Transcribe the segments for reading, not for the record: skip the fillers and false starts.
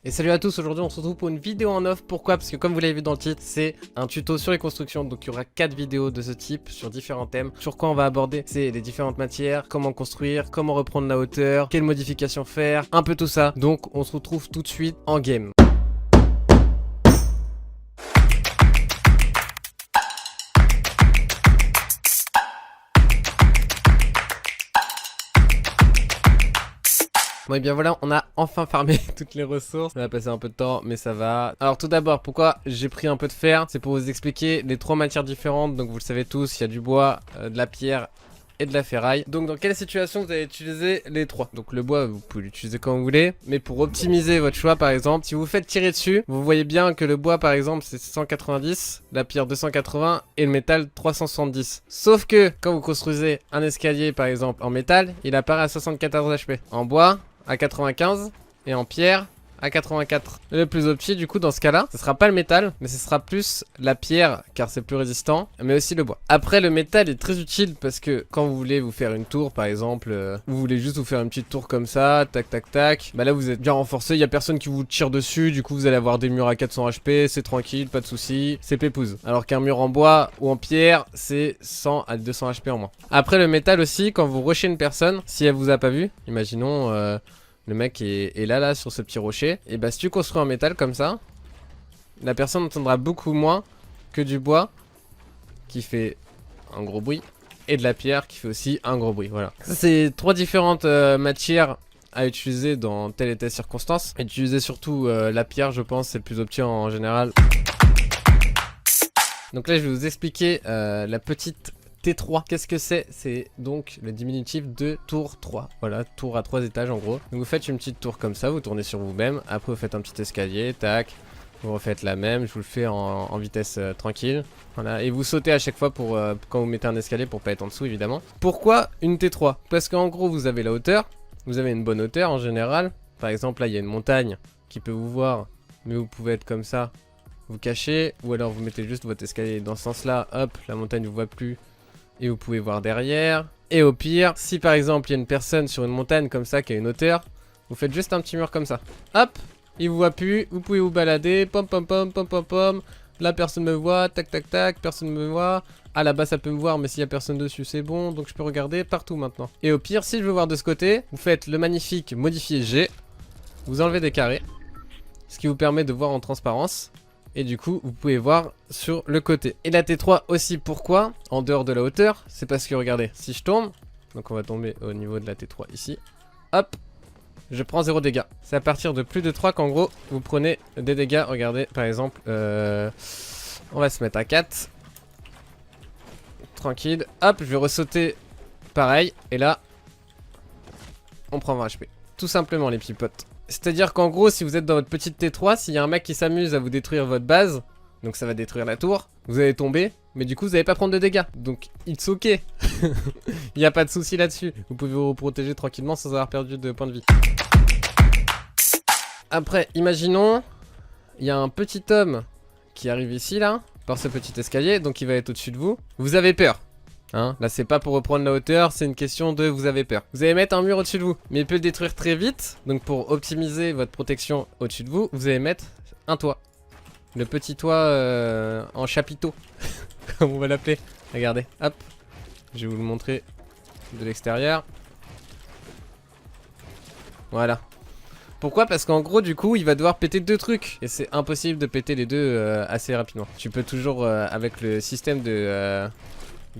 Et salut à tous, aujourd'hui on se retrouve pour une vidéo en off. Pourquoi? Parce que comme vous l'avez vu dans le titre, c'est un tuto sur les constructions. Donc il y aura 4 vidéos de ce type sur différents thèmes. Sur quoi on va aborder, c'est les différentes matières, comment construire, comment reprendre la hauteur, quelles modifications faire, un peu tout ça. Donc on se retrouve tout de suite en game. Bon et bien voilà, on a enfin farmé toutes les ressources. On va passer un peu de temps, mais ça va. Alors tout d'abord, pourquoi j'ai pris un peu de fer? C'est pour vous expliquer les 3 matières différentes. Donc vous le savez tous, il y a du bois, de la pierre et de la ferraille. Donc dans quelle situation vous allez utiliser les 3? Donc le bois, vous pouvez l'utiliser quand vous voulez. Mais pour optimiser votre choix, par exemple, si vous faites tirer dessus, vous voyez bien que le bois, par exemple, c'est 190, la pierre 280 et le métal 370. Sauf que quand vous construisez un escalier, par exemple, en métal, il apparaît à 74 HP. En bois, à 95 et en pierre à 84. Le plus opti du coup dans ce cas là, ce sera pas le métal mais ce sera plus la pierre car c'est plus résistant, mais aussi le bois. Après le métal est très utile parce que quand vous voulez vous faire une tour par exemple, vous voulez juste vous faire une petite tour comme ça, tac tac tac, bah là vous êtes bien renforcé, il y a personne qui vous tire dessus, du coup vous allez avoir des murs à 400 HP, c'est tranquille, pas de soucis, c'est pépouze. Alors qu'un mur en bois ou en pierre c'est 100 à 200 HP en moins. Après le métal aussi, quand vous rushez une personne, si elle vous a pas vu, imaginons le mec est là sur ce petit rocher. Et bah si tu construis en métal comme ça, la personne entendra beaucoup moins que du bois qui fait un gros bruit et de la pierre qui fait aussi un gros bruit. Voilà. Ça c'est 3 différentes matières à utiliser dans telle et telle circonstance. Utiliser surtout la pierre, je pense, c'est le plus opti en général. Donc là je vais vous expliquer la petite T3, qu'est-ce que c'est? C'est donc le diminutif de tour 3. Voilà, tour à 3 étages en gros. Donc vous faites une petite tour comme ça, vous tournez sur vous-même. Après vous faites un petit escalier, tac. Vous refaites la même, je vous le fais en vitesse tranquille. Voilà, et vous sautez à chaque fois pour quand vous mettez un escalier pour pas être en dessous évidemment. Pourquoi une T3? Parce qu'en gros vous avez la hauteur, vous avez une bonne hauteur en général. Par exemple là il y a une montagne qui peut vous voir, mais vous pouvez être comme ça, vous cachez. Ou alors vous mettez juste votre escalier dans ce sens là, hop, la montagne ne vous voit plus. Et vous pouvez voir derrière. Et au pire, si par exemple il y a une personne sur une montagne comme ça qui a une hauteur, vous faites juste un petit mur comme ça. Hop, il vous voit plus, vous pouvez vous balader, pom pom pom pom pom pom. Là personne me voit, tac tac tac, personne me voit. Ah là-bas ça peut me voir mais s'il y a personne dessus c'est bon, donc je peux regarder partout maintenant. Et au pire, si je veux voir de ce côté, vous faites le magnifique modifier G. Vous enlevez des carrés, ce qui vous permet de voir en transparence. Et du coup, vous pouvez voir sur le côté. Et la T3 aussi, pourquoi? En dehors de la hauteur, c'est parce que regardez, si je tombe, donc on va tomber au niveau de la T3 ici, hop, je prends 0 dégâts. C'est à partir de plus de 3 qu'en gros, vous prenez des dégâts. Regardez, par exemple, on va se mettre à 4. Tranquille, hop, je vais ressauter pareil, et là, on prend 20 HP. Tout simplement les petits potes. C'est-à-dire qu'en gros, si vous êtes dans votre petite T3, s'il y a un mec qui s'amuse à vous détruire votre base, donc ça va détruire la tour, vous allez tomber, mais du coup vous n'allez pas prendre de dégâts. Donc it's ok. Il n'y a pas de souci là-dessus. Vous pouvez vous protéger tranquillement sans avoir perdu de points de vie. Après, imaginons, il y a un petit homme qui arrive ici là, par ce petit escalier, donc il va être au-dessus de vous. Vous avez peur. Hein, là c'est pas pour reprendre la hauteur, c'est une question de vous avez peur. Vous allez mettre un mur au-dessus de vous, mais il peut le détruire très vite. Donc pour optimiser votre protection au-dessus de vous, vous allez mettre un toit. Le petit toit en chapiteau, comme on va l'appeler. Regardez, hop, je vais vous le montrer de l'extérieur. Voilà. Pourquoi? Parce qu'en gros du coup il va devoir péter 2 trucs. Et c'est impossible de péter les deux assez rapidement. Tu peux toujours avec le système de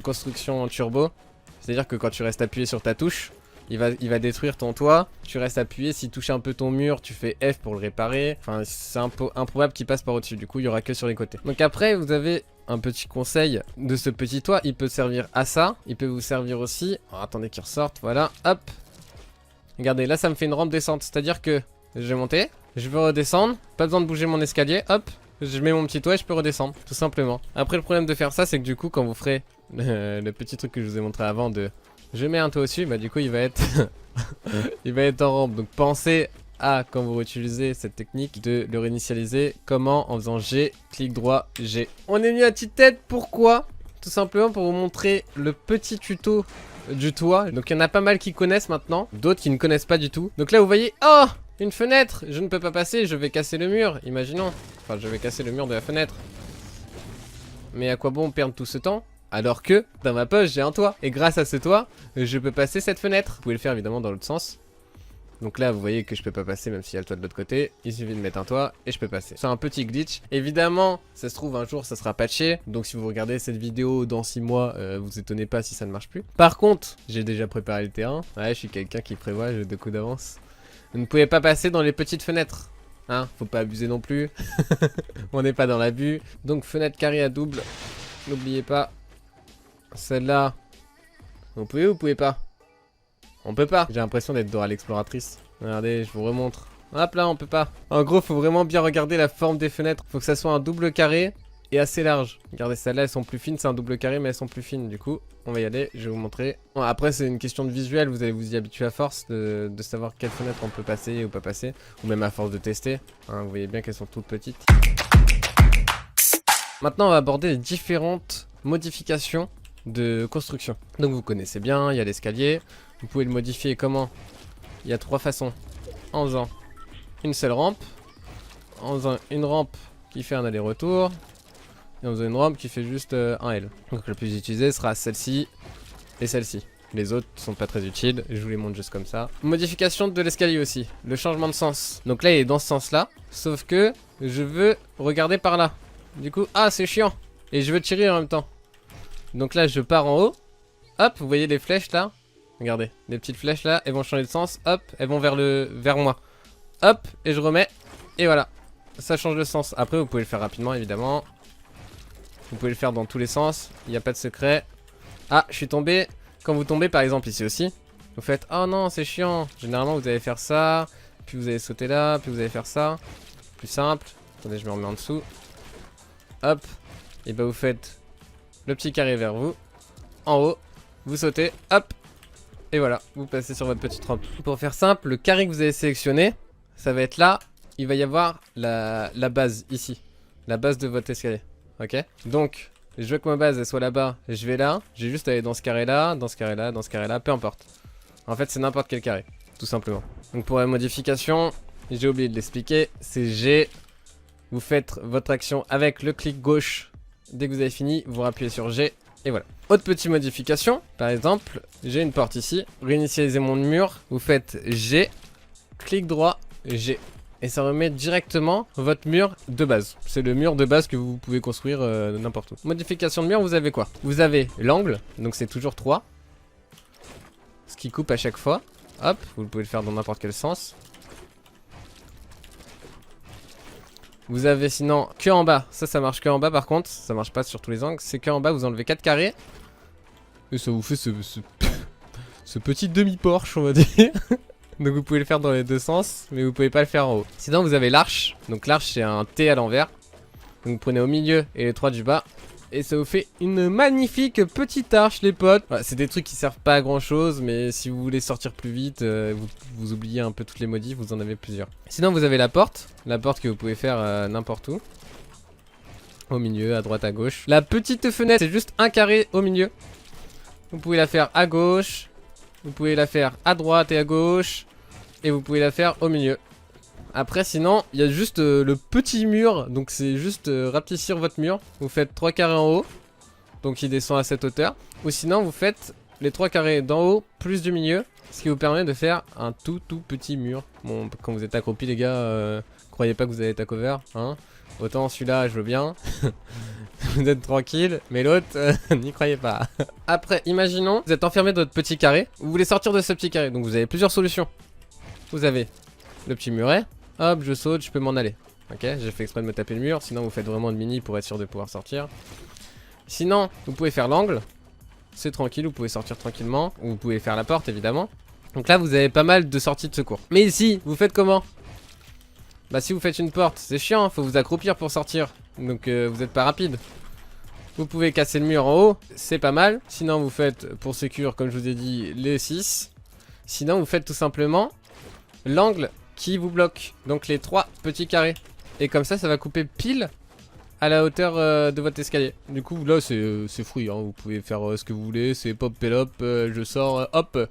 construction en turbo, c'est à dire que quand tu restes appuyé sur ta touche, il va détruire ton toit. Tu restes appuyé, s'il touche un peu ton mur, tu fais F pour le réparer. Enfin c'est un peu improbable qu'il passe par au dessus, du coup il y aura que sur les côtés. Donc après vous avez un petit conseil de ce petit toit, il peut servir à ça, il peut vous servir aussi, oh, attendez qu'il ressorte, voilà, hop. Regardez là ça me fait une rampe descente, c'est à dire que je vais monter, je veux redescendre, pas besoin de bouger mon escalier, hop. Je mets mon petit toit et je peux redescendre, tout simplement. Après le problème de faire ça, c'est que du coup quand vous ferez le petit truc que je vous ai montré avant de je mets un toit au-dessus, bah du coup il va être il va être en rampe. Donc pensez à, quand vous utilisez cette technique, de le réinitialiser. Comment? En faisant G, clic droit, G. On est mis à petite tête, pourquoi? Tout simplement pour vous montrer le petit tuto du toit. Donc il y en a pas mal qui connaissent maintenant, d'autres qui ne connaissent pas du tout. Donc là vous voyez, oh, Une fenêtre. Je ne peux pas passer, je vais casser le mur, imaginons. Enfin, je vais casser le mur de la fenêtre. Mais à quoi bon perdre tout ce temps alors que dans ma poche j'ai un toit. Et grâce à ce toit, je peux passer cette fenêtre. Vous pouvez le faire évidemment dans l'autre sens. Donc là vous voyez que je peux pas passer même s'il y a le toit de l'autre côté. Il suffit de mettre un toit et je peux passer. C'est un petit glitch. Évidemment ça se trouve un jour ça sera patché. Donc si vous regardez cette vidéo dans 6 mois, vous étonnez pas si ça ne marche plus. Par contre j'ai déjà préparé le terrain. Ouais, je suis quelqu'un qui prévoit, j'ai 2 coups d'avance. Vous ne pouvez pas passer dans les petites fenêtres. Hein, faut pas abuser non plus. On n'est pas dans l'abus. Donc fenêtre carrée à double. N'oubliez pas. Celle-là. Vous pouvez ou vous pouvez pas? On peut pas. J'ai l'impression d'être Dora l'exploratrice. Regardez, je vous remontre. Hop là, on peut pas. En gros, faut vraiment bien regarder la forme des fenêtres. Faut que ça soit un double carré et assez large. Regardez, celles-là, elles sont plus fines. C'est un double carré, mais elles sont plus fines. Du coup, on va y aller. Je vais vous montrer. Bon, après, c'est une question de visuel. Vous allez vous y habituer à force de savoir quelle fenêtre on peut passer ou pas passer. Ou même à force de tester. Hein, vous voyez bien qu'elles sont toutes petites. Maintenant, on va aborder les différentes modifications de construction. Donc vous connaissez bien, il y a l'escalier. Vous pouvez le modifier comment? Il y a 3 façons. En faisant une seule rampe, en faisant une rampe qui fait un aller-retour, et en faisant une rampe qui fait juste un L. Donc le plus utilisé sera celle-ci et celle-ci. Les autres sont pas très utiles, je vous les montre juste comme ça. Modification de l'escalier aussi, le changement de sens. Donc là il est dans ce sens-là, sauf que je veux regarder par là. Du coup, ah c'est chiant. Et je veux tirer en même temps. Donc là je pars en haut. Hop, vous voyez les flèches là? Regardez, les petites flèches là, elles vont changer de sens. Hop, elles vont vers moi. Hop, et je remets. Et voilà, ça change de sens. Après vous pouvez le faire rapidement évidemment. Vous pouvez le faire dans tous les sens, il n'y a pas de secret. Ah, je suis tombé. Quand vous tombez par exemple ici aussi, vous faites oh non c'est chiant. Généralement vous allez faire ça, puis vous allez sauter là, puis vous allez faire ça. Plus simple. Attendez, je me remets en dessous. Hop, et bah vous faites le petit carré vers vous. En haut, vous sautez, hop. Et voilà, vous passez sur votre petite rampe. Pour faire simple, le carré que vous avez sélectionné, ça va être là. Il va y avoir la base ici. La base de votre escalier. Ok? Donc, je veux que ma base elle soit là-bas. Je vais là. J'ai juste à aller dans ce carré-là, dans ce carré-là, dans ce carré-là. Peu importe. En fait, c'est n'importe quel carré. Tout simplement. Donc pour la modification, j'ai oublié de l'expliquer. C'est G. Vous faites votre action avec le clic gauche. Dès que vous avez fini, vous rappuyez sur G. Et voilà. Autre petite modification, par exemple, j'ai une porte ici. Réinitialiser mon mur, vous faites G, clic droit, G. Et ça remet directement votre mur de base. C'est le mur de base que vous pouvez construire n'importe où. Modification de mur, vous avez quoi? Vous avez l'angle, donc c'est toujours 3. Ce qui coupe à chaque fois. Hop, vous pouvez le faire dans n'importe quel sens. Vous avez sinon que en bas, ça marche que en bas par contre, ça marche pas sur tous les angles, c'est que en bas vous enlevez 4 carrés. Et ça vous fait ce petit demi-porche on va dire. Donc vous pouvez le faire dans les deux sens, mais vous pouvez pas le faire en haut. Sinon vous avez l'arche, donc l'arche c'est un T à l'envers. Donc vous prenez au milieu et les 3 du bas. Et ça vous fait une magnifique petite arche les potes. Voilà, c'est des trucs qui servent pas à grand chose, mais si vous voulez sortir plus vite, vous oubliez un peu toutes les modifs, vous en avez plusieurs. Sinon vous avez la porte que vous pouvez faire n'importe où. Au milieu, à droite, à gauche. La petite fenêtre, c'est juste un carré au milieu. Vous pouvez la faire à gauche, vous pouvez la faire à droite et à gauche, et vous pouvez la faire au milieu. Après sinon il y a juste le petit mur. Donc c'est juste rapetissir votre mur. Vous faites 3 carrés en haut, donc il descend à cette hauteur. Ou sinon vous faites les 3 carrés d'en haut plus du milieu, ce qui vous permet de faire un tout petit mur. Bon, quand vous êtes accroupi les gars, croyez pas que vous allez être à cover hein. Autant celui-là je veux bien. Vous êtes tranquille, mais l'autre n'y croyez pas. Après imaginons vous êtes enfermé dans votre petit carré. Vous voulez sortir de ce petit carré, donc vous avez plusieurs solutions. Vous avez le petit muret. Hop, je saute, je peux m'en aller. Ok, j'ai fait exprès de me taper le mur. Sinon, vous faites vraiment le mini pour être sûr de pouvoir sortir. Sinon, vous pouvez faire l'angle. C'est tranquille, vous pouvez sortir tranquillement. Ou vous pouvez faire la porte, évidemment. Donc là, vous avez pas mal de sorties de secours. Mais ici, vous faites comment? Bah, si vous faites une porte, c'est chiant. Faut vous accroupir pour sortir. Donc, vous n'êtes pas rapide. Vous pouvez casser le mur en haut. C'est pas mal. Sinon, vous faites, pour sécure, comme je vous ai dit, les 6. Sinon, vous faites tout simplement l'angle qui vous bloque, donc les 3 petits carrés. Et comme ça va couper pile à la hauteur de votre escalier. Du coup là c'est free hein. Vous pouvez faire ce que vous voulez. C'est pop pelop, je sors, hop.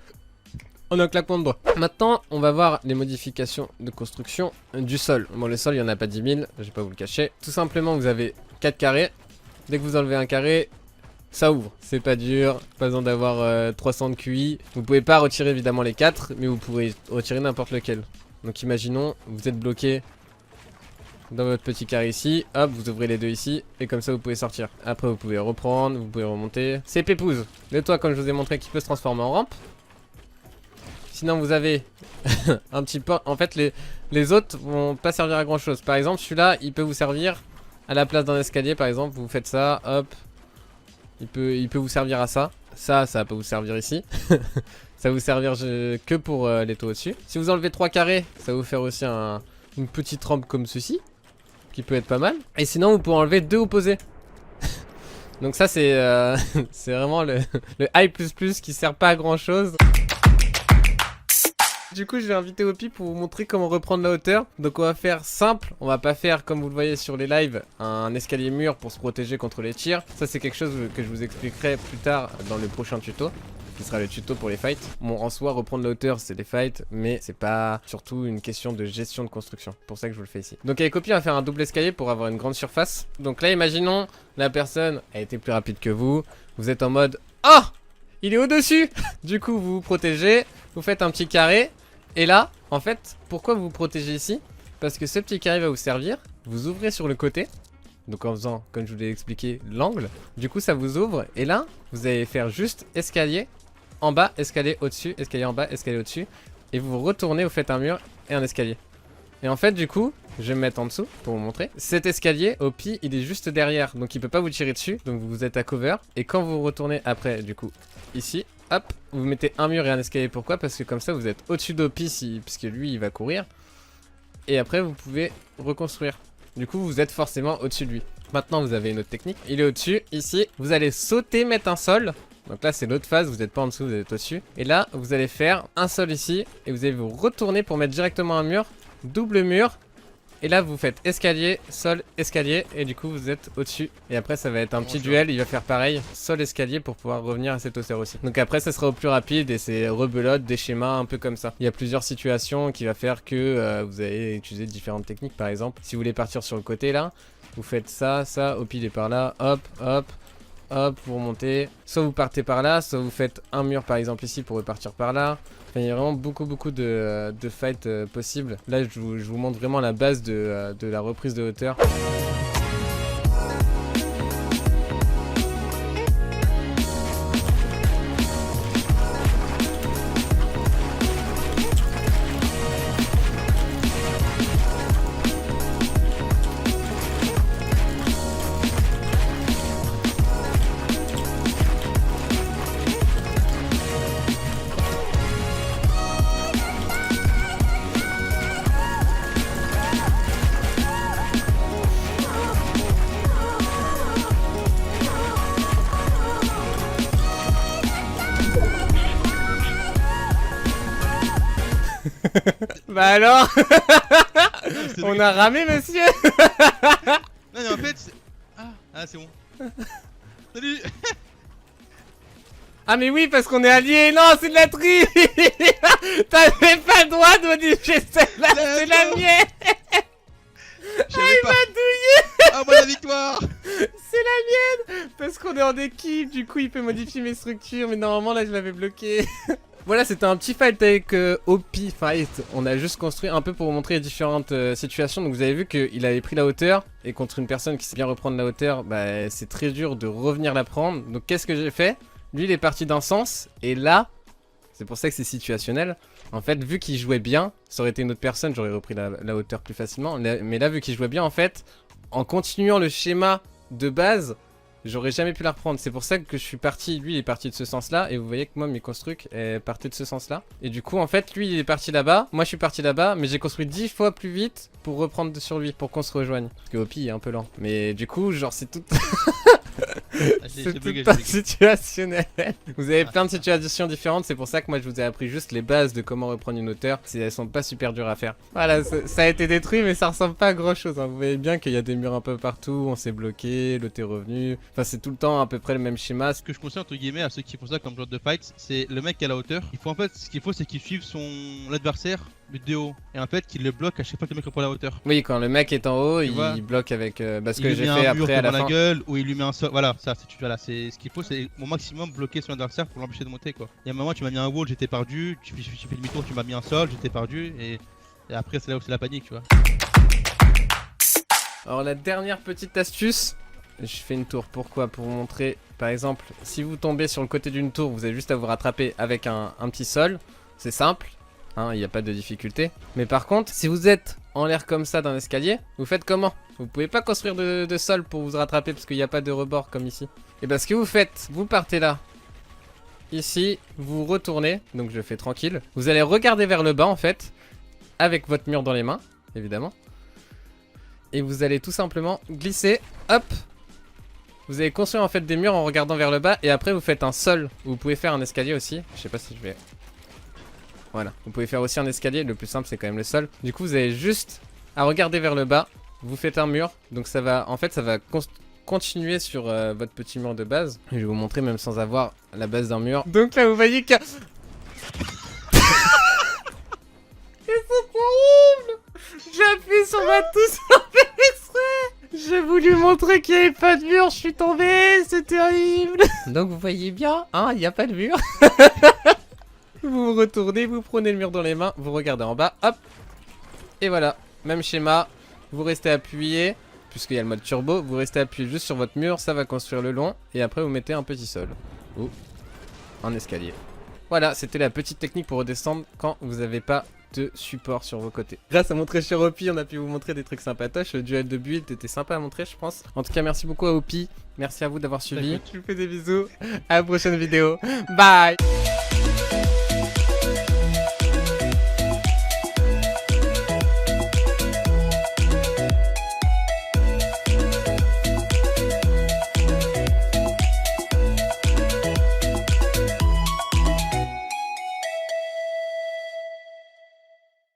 en un claquement de doigts. Maintenant, on va voir les modifications de construction du sol. Bon, le sol, il n'y en a pas 10 000, je vais pas vous le cacher. Tout simplement, vous avez 4 carrés. Dès que vous enlevez un carré, ça ouvre. C'est pas dur, pas besoin d'avoir 300 de QI. Vous pouvez pas retirer évidemment les 4, mais vous pourrez retirer n'importe lequel. Donc imaginons, vous êtes bloqué dans votre petit carré ici, hop, vous ouvrez les deux ici, et comme ça vous pouvez sortir. Après vous pouvez reprendre, vous pouvez remonter. C'est Pépouze, le toit comme je vous ai montré qui peut se transformer en rampe. Sinon vous avez un petit peu... En fait les autres vont pas servir à grand chose. Par exemple celui-là il peut vous servir à la place d'un escalier par exemple. Vous faites ça, hop. Il peut vous servir à ça. Ça va pas vous servir ici. Ça va vous servir que pour les toits au-dessus. Si vous enlevez 3 carrés, ça va vous faire aussi une petite rampe comme ceci. Qui peut être pas mal. Et sinon vous pouvez enlever 2 opposés. Donc ça c'est c'est vraiment le I++ qui sert pas à grand chose. Du coup je vais inviter Opi pour vous montrer comment reprendre la hauteur. Donc on va faire simple, on va pas faire comme vous le voyez sur les lives un escalier mur pour se protéger contre les tirs. Ça c'est quelque chose que je vous expliquerai plus tard dans le prochain tuto, qui sera le tuto pour les fights. Bon en soi reprendre la hauteur c'est des fights, mais c'est pas surtout une question de gestion de construction. C'est pour ça que je vous le fais ici. Donc avec Opi on va faire un double escalier pour avoir une grande surface. Donc là imaginons la personne a été plus rapide que vous. Vous êtes en mode oh il est au-dessus. Du coup vous vous protégez, vous faites un petit carré. Et là, en fait, pourquoi vous vous protégez ici? Parce que ce petit carré va vous servir. Vous ouvrez sur le côté. Donc en faisant, comme je vous l'ai expliqué, l'angle. Du coup, ça vous ouvre. Et là, vous allez faire juste escalier en bas, escalier au-dessus, escalier en bas, escalier au-dessus. Et vous retournez, vous faites un mur et un escalier. Et en fait, du coup, je vais me mettre en dessous pour vous montrer. Cet escalier, Opi, il est juste derrière. Donc il peut pas vous tirer dessus. Donc vous êtes à cover. Et quand vous retournez après, du coup, ici... Hop, vous mettez un mur et un escalier. Pourquoi? Parce que comme ça vous êtes au-dessus d'Opi puisque lui il va courir. Et après vous pouvez reconstruire. Du coup vous êtes forcément au-dessus de lui. Maintenant vous avez une autre technique. Il est au-dessus, ici. Vous allez sauter, mettre un sol. Donc là c'est l'autre phase, vous n'êtes pas en dessous, vous êtes au-dessus. Et là vous allez faire un sol ici. Et vous allez vous retourner pour mettre directement un mur. Double mur. Et là vous faites escalier, sol, escalier. Et du coup vous êtes au-dessus. Et après ça va être un petit duel, il va faire pareil. Sol, escalier pour pouvoir revenir à cette hauteur aussi. Donc après ça sera au plus rapide et c'est rebelote, des schémas un peu comme ça. Il y a plusieurs situations qui va faire que vous allez utiliser différentes techniques. Par exemple si vous voulez partir sur le côté là, vous faites ça, au pile et par là, hop, hop. Hop, vous remontez. Soit vous partez par là, soit vous faites un mur par exemple ici pour repartir par là. Enfin, il y a vraiment beaucoup de fights possibles. Là, je vous montre vraiment la base de la reprise de hauteur. Bah alors on a ramé monsieur. Non mais en fait c'est... Ah c'est bon. Salut. Ah mais oui parce qu'on est alliés. Non c'est de la triche. T'avais pas le droit de modifier celle-là. C'est la mienne. Il m'a douillé. Ah moi la victoire. C'est la mienne. Parce qu'on est en équipe. Du coup il peut modifier mes structures. Mais normalement là je l'avais bloqué. Voilà, c'était un petit fight avec Opi Fight. On a juste construit un peu pour vous montrer les différentes situations. Donc vous avez vu qu'il avait pris la hauteur. Et contre une personne qui sait bien reprendre la hauteur, bah, c'est très dur de revenir la prendre. Donc qu'est-ce que j'ai fait? Lui il est parti d'un sens. Et là, c'est pour ça que c'est situationnel. En fait, vu qu'il jouait bien, ça aurait été une autre personne, j'aurais repris la hauteur plus facilement. Mais là, vu qu'il jouait bien, en fait, en continuant le schéma de base... J'aurais jamais pu la reprendre, c'est pour ça que je suis parti, lui il est parti de ce sens là, et vous voyez que moi mes constructs partaient de ce sens là. Et du coup en fait lui il est parti là-bas, moi je suis parti là-bas, mais j'ai construit 10 fois plus vite pour reprendre sur lui, pour qu'on se rejoigne. Parce que Opi est un peu lent, mais du coup genre c'est tout... C'est tout le temps situationnel. Vous avez plein de situations différentes, c'est pour ça que moi je vous ai appris juste les bases de comment reprendre une hauteur. Elles sont pas super dures à faire. Voilà, ça a été détruit mais ça ressemble pas à grand chose. Hein. Vous voyez bien qu'il y a des murs un peu partout, on s'est bloqué, l'autre est revenu. Enfin c'est tout le temps à peu près le même schéma. Ce que je conseille entre guillemets à ceux qui font ça comme genre de fight, c'est le mec qui a la hauteur. Il faut en fait, ce qu'il faut c'est qu'il suive l'adversaire de haut et en fait qu'il le bloque à chaque fois que le mec reprend la hauteur. Oui, quand le mec est en haut, il bloque avec ce que j'ai fait après à la fin. La gueule ou il lui met un sol. Voilà, ça c'est ce qu'il faut, c'est au maximum bloquer son adversaire pour l'empêcher de monter quoi. Il y a un moment tu m'as mis un wall, j'étais perdu, tu fais demi-tour, tu m'as mis un sol, j'étais perdu et après c'est là où c'est la panique, tu vois. Alors la dernière petite astuce, je fais une tour, pourquoi? Pour vous montrer, par exemple, si vous tombez sur le côté d'une tour, vous avez juste à vous rattraper avec un petit sol, c'est simple, hein, il n'y a pas de difficulté. Mais par contre, si vous êtes en l'air comme ça d'un escalier, vous faites comment? Vous pouvez pas construire de sol pour vous rattraper parce qu'il n'y a pas de rebord comme ici. Et bien ce que vous faites, vous partez là, ici, vous retournez, donc je fais tranquille. Vous allez regarder vers le bas en fait, avec votre mur dans les mains, évidemment. Et vous allez tout simplement glisser, hop. Vous allez construire en fait des murs en regardant vers le bas et après vous faites un sol. Vous pouvez faire un escalier aussi, je sais pas si je vais... Voilà, vous pouvez faire aussi un escalier, le plus simple c'est quand même le sol. Du coup vous avez juste à regarder vers le bas, vous faites un mur. Donc ça va, en fait ça va continuer sur votre petit mur de base. Je vais vous montrer même sans avoir la base d'un mur. Donc là vous voyez que... C'est terrible! J'appuie sur ma touche sans faire exprès! J'ai voulu montrer qu'il n'y avait pas de mur, je suis tombé, c'est terrible! Donc vous voyez bien, hein, il n'y a pas de mur. Vous retournez, vous prenez le mur dans les mains, vous regardez en bas, hop! Et voilà, même schéma, vous restez appuyé, puisqu'il y a le mode turbo, vous restez appuyé juste sur votre mur, ça va construire le long, et après vous mettez un petit sol. Ou un escalier. Voilà, c'était la petite technique pour redescendre quand vous n'avez pas de support sur vos côtés. Grâce à mon très cher Opi, on a pu vous montrer des trucs sympatoches. Le duel de build était sympa à montrer, je pense. En tout cas, merci beaucoup à Opi. Merci à vous d'avoir suivi. Je vous fais des bisous. À la prochaine vidéo. Bye!